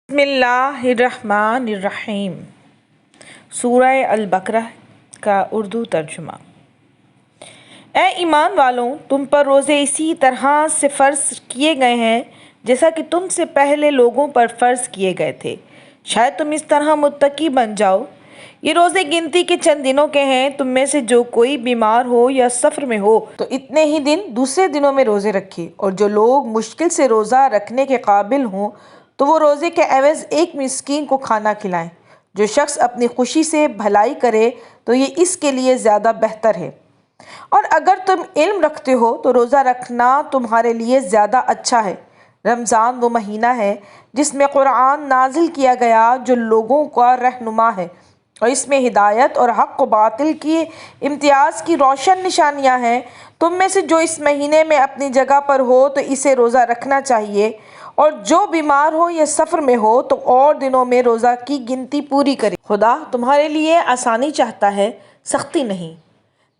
بسم اللہ الرحمن الرحیم۔ سورہ البقرہ کا اردو ترجمہ۔ اے ایمان والوں، تم پر روزے اسی طرح سے فرض کیے گئے ہیں جیسا کہ تم سے پہلے لوگوں پر فرض کیے گئے تھے، شاید تم اس طرح متقی بن جاؤ۔ یہ روزے گنتی کے چند دنوں کے ہیں۔ تم میں سے جو کوئی بیمار ہو یا سفر میں ہو تو اتنے ہی دن دوسرے دنوں میں روزے رکھے، اور جو لوگ مشکل سے روزہ رکھنے کے قابل ہوں تو وہ روزے کے عوض ایک مسکین کو کھانا کھلائیں۔ جو شخص اپنی خوشی سے بھلائی کرے تو یہ اس کے لیے زیادہ بہتر ہے، اور اگر تم علم رکھتے ہو تو روزہ رکھنا تمہارے لیے زیادہ اچھا ہے۔ رمضان وہ مہینہ ہے جس میں قرآن نازل کیا گیا، جو لوگوں کا رہنما ہے، اور اس میں ہدایت اور حق و باطل کی امتیاز کی روشن نشانیاں ہیں۔ تم میں سے جو اس مہینے میں اپنی جگہ پر ہو تو اسے روزہ رکھنا چاہیے، اور جو بیمار ہو یا سفر میں ہو تو اور دنوں میں روزہ کی گنتی پوری کرے۔ خدا تمہارے لیے آسانی چاہتا ہے، سختی نہیں،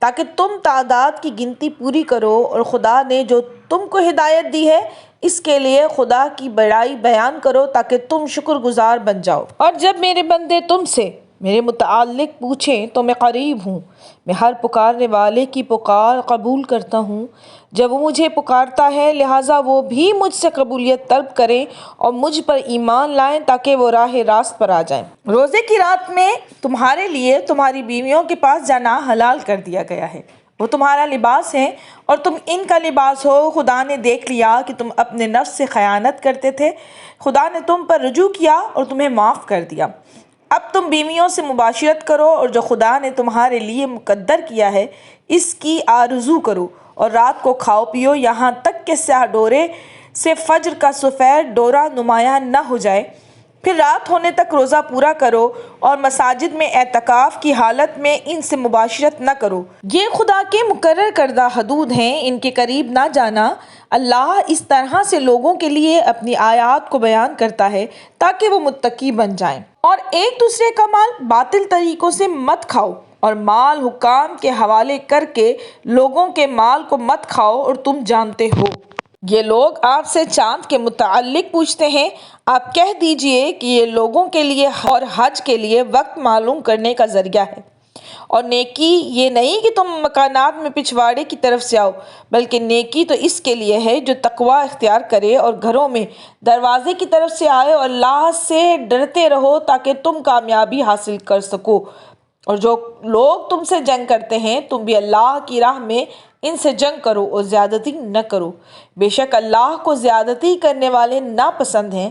تاکہ تم تعداد کی گنتی پوری کرو، اور خدا نے جو تم کو ہدایت دی ہے اس کے لیے خدا کی بڑائی بیان کرو تاکہ تم شکر گزار بن جاؤ۔ اور جب میرے بندے تم سے میرے متعلق پوچھیں تو میں قریب ہوں، میں ہر پکارنے والے کی پکار قبول کرتا ہوں۔ جب وہ مجھے پکارتا ہے، لہٰذا وہ بھی مجھ سے قبولیت طلب کریں اور مجھ پر ایمان لائیں تاکہ وہ راہ راست پر آ جائیں۔ روزے کی رات میں تمہارے لیے تمہاری بیویوں کے پاس جانا حلال کر دیا گیا ہے۔ وہ تمہارا لباس ہے اور تم ان کا لباس ہو۔ خدا نے دیکھ لیا کہ تم اپنے نفس سے خیانت کرتے تھے، خدا نے تم پر رجوع کیا اور تمہیں معاف کر دیا۔ اب تم بیویوں سے مباشرت کرو، اور جو خدا نے تمہارے لیے مقدر کیا ہے اس کی آرزو کرو، اور رات کو کھاؤ پیو یہاں تک کہ سیاہ ڈورے سے فجر کا سفید ڈورا نمایاں نہ ہو جائے، پھر رات ہونے تک روزہ پورا کرو، اور مساجد میں اعتکاف کی حالت میں ان سے مباشرت نہ کرو۔ یہ خدا کے مقرر کردہ حدود ہیں، ان کے قریب نہ جانا۔ اللہ اس طرح سے لوگوں کے لیے اپنی آیات کو بیان کرتا ہے تاکہ وہ متقی بن جائیں۔ اور ایک دوسرے کا مال باطل طریقوں سے مت کھاؤ، اور مال حکام کے حوالے کر کے لوگوں کے مال کو مت کھاؤ، اور تم جانتے ہو یہ لوگ آپ سے چاند کے متعلق پوچھتے ہیں۔ آپ کہہ دیجئے کہ یہ لوگوں کے لیے اور حج کے لیے وقت معلوم کرنے کا ذریعہ ہے، اور نیکی یہ نہیں کہ تم مکانات میں پچھواڑے کی طرف سے آؤ، بلکہ نیکی تو اس کے لیے ہے جو تقوی اختیار کرے اور گھروں میں دروازے کی طرف سے آئے، اور اللہ سے ڈرتے رہو تاکہ تم کامیابی حاصل کر سکو۔ اور جو لوگ تم سے جنگ کرتے ہیں، تم بھی اللہ کی راہ میں ان سے جنگ کرو اور زیادتی نہ کرو، بے شک اللہ کو زیادتی کرنے والے ناپسند ہیں۔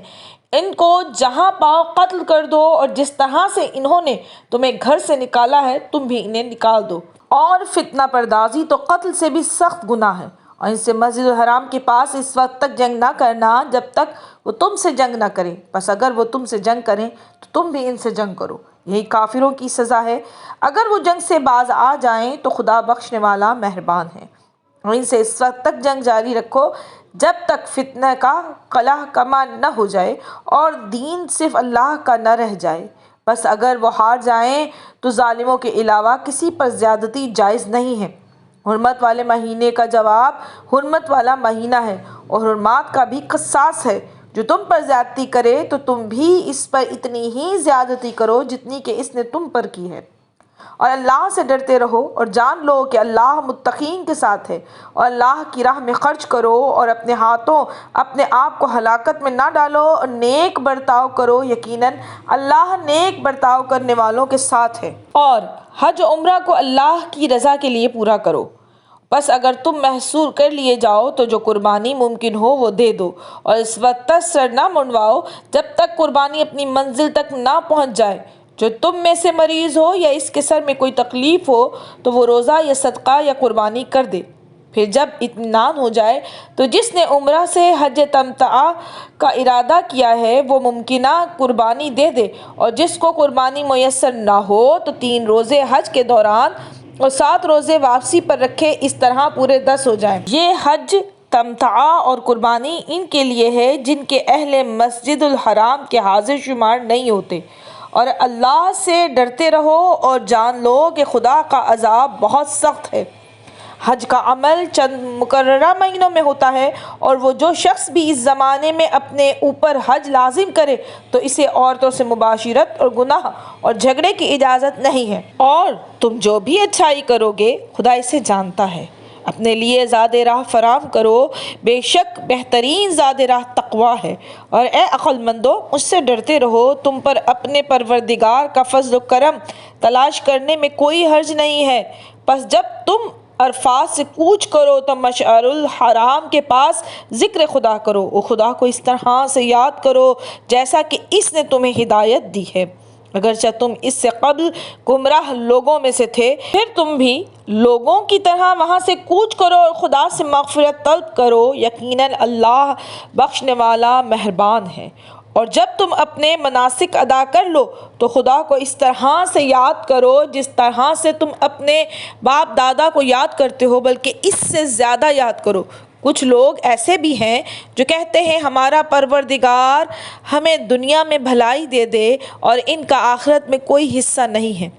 ان کو جہاں پاؤ قتل کر دو، اور جس طرح سے انہوں نے تمہیں گھر سے نکالا ہے تم بھی انہیں نکال دو۔ اور فتنہ پردازی تو قتل سے بھی سخت گناہ ہے، اور ان سے مسجد الحرام کے پاس اس وقت تک جنگ نہ کرنا جب تک وہ تم سے جنگ نہ کریں، پس اگر وہ تم سے جنگ کریں تو تم بھی ان سے جنگ کرو۔ یہی کافروں کی سزا ہے۔ اگر وہ جنگ سے باز آ جائیں تو خدا بخشنے والا مہربان ہے۔ اور ان سے اس وقت تک جنگ جاری رکھو جب تک فتنہ کا قلع کما نہ ہو جائے اور دین صرف اللہ کا نہ رہ جائے۔ بس اگر وہ ہار جائیں تو ظالموں کے علاوہ کسی پر زیادتی جائز نہیں ہے۔ حرمت والے مہینے کا جواب حرمت والا مہینہ ہے، اور حرمات کا بھی قصاص ہے۔ جو تم پر زیادتی کرے تو تم بھی اس پر اتنی ہی زیادتی کرو جتنی کہ اس نے تم پر کی ہے۔ اور اللہ سے ڈرتے رہو، اور جان لو کہ اللہ متقین کے ساتھ ہے۔ اور اللہ کی راہ میں خرچ کرو، اور اپنے ہاتھوں اپنے آپ کو ہلاکت میں نہ ڈالو، اور نیک برتاؤ کرو، یقیناً اللہ نیک برتاؤ کرنے والوں کے ساتھ ہے۔ اور حج و عمرہ کو اللہ کی رضا کے لیے پورا کرو۔ بس اگر تم محصور کر لیے جاؤ تو جو قربانی ممکن ہو وہ دے دو، اور اس وقت تک سر نہ منڈواؤ جب تک قربانی اپنی منزل تک نہ پہنچ جائے۔ جو تم میں سے مریض ہو یا اس کے سر میں کوئی تکلیف ہو تو وہ روزہ یا صدقہ یا قربانی کر دے۔ پھر جب اطمینان ہو جائے تو جس نے عمرہ سے حج تمتع کا ارادہ کیا ہے وہ ممکنہ قربانی دے دے، اور جس کو قربانی میسر نہ ہو تو 3 روزے حج کے دوران اور 7 روزے واپسی پر رکھے، اس طرح پورے 10 ہو جائیں۔ یہ حج تمتع اور قربانی ان کے لیے ہے جن کے اہل مسجد الحرام کے حاضر شمار نہیں ہوتے۔ اور اللہ سے ڈرتے رہو اور جان لو کہ خدا کا عذاب بہت سخت ہے۔ حج کا عمل چند مقررہ مہینوں میں ہوتا ہے، اور وہ جو شخص بھی اس زمانے میں اپنے اوپر حج لازم کرے تو اسے عورتوں سے مباشرت اور گناہ اور جھگڑے کی اجازت نہیں ہے۔ اور تم جو بھی اچھائی کرو گے خدا اسے جانتا ہے۔ اپنے لیے زاد راہ فراہم کرو، بے شک بہترین زاد راہ تقویٰ ہے۔ اور اے عقل مندو، مجھ سے ڈرتے رہو، تم پر اپنے پروردگار کا فضل و کرم تلاش کرنے میں کوئی حرج نہیں ہے۔ پس جب تم عرفات سے کوچ کرو تو مشعر الحرام کے پاس ذکر خدا کرو، اور خدا کو اس طرح سے یاد کرو جیسا کہ اس نے تمہیں ہدایت دی ہے۔ اگرچہ تم اس سے قبل گمراہ لوگوں میں سے تھے، پھر تم بھی لوگوں کی طرح وہاں سے کوچ کرو اور خدا سے مغفرت طلب کرو، یقیناً اللہ بخشنے والا مہربان ہے۔ اور جب تم اپنے مناسک ادا کر لو تو خدا کو اس طرح سے یاد کرو جس طرح سے تم اپنے باپ دادا کو یاد کرتے ہو، بلکہ اس سے زیادہ یاد کرو۔ کچھ لوگ ایسے بھی ہیں جو کہتے ہیں ہمارا پروردگار ہمیں دنیا میں بھلائی دے دے اور ان کا آخرت میں کوئی حصہ نہیں ہے،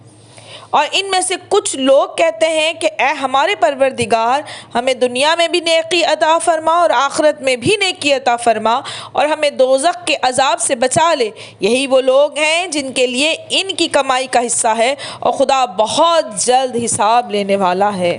اور ان میں سے کچھ لوگ کہتے ہیں کہ اے ہمارے پروردگار ہمیں دنیا میں بھی نیکی عطا فرما اور آخرت میں بھی نیکی عطا فرما اور ہمیں دوزخ کے عذاب سے بچا لے۔ یہی وہ لوگ ہیں جن کے لیے ان کی کمائی کا حصہ ہے، اور خدا بہت جلد حساب لینے والا ہے۔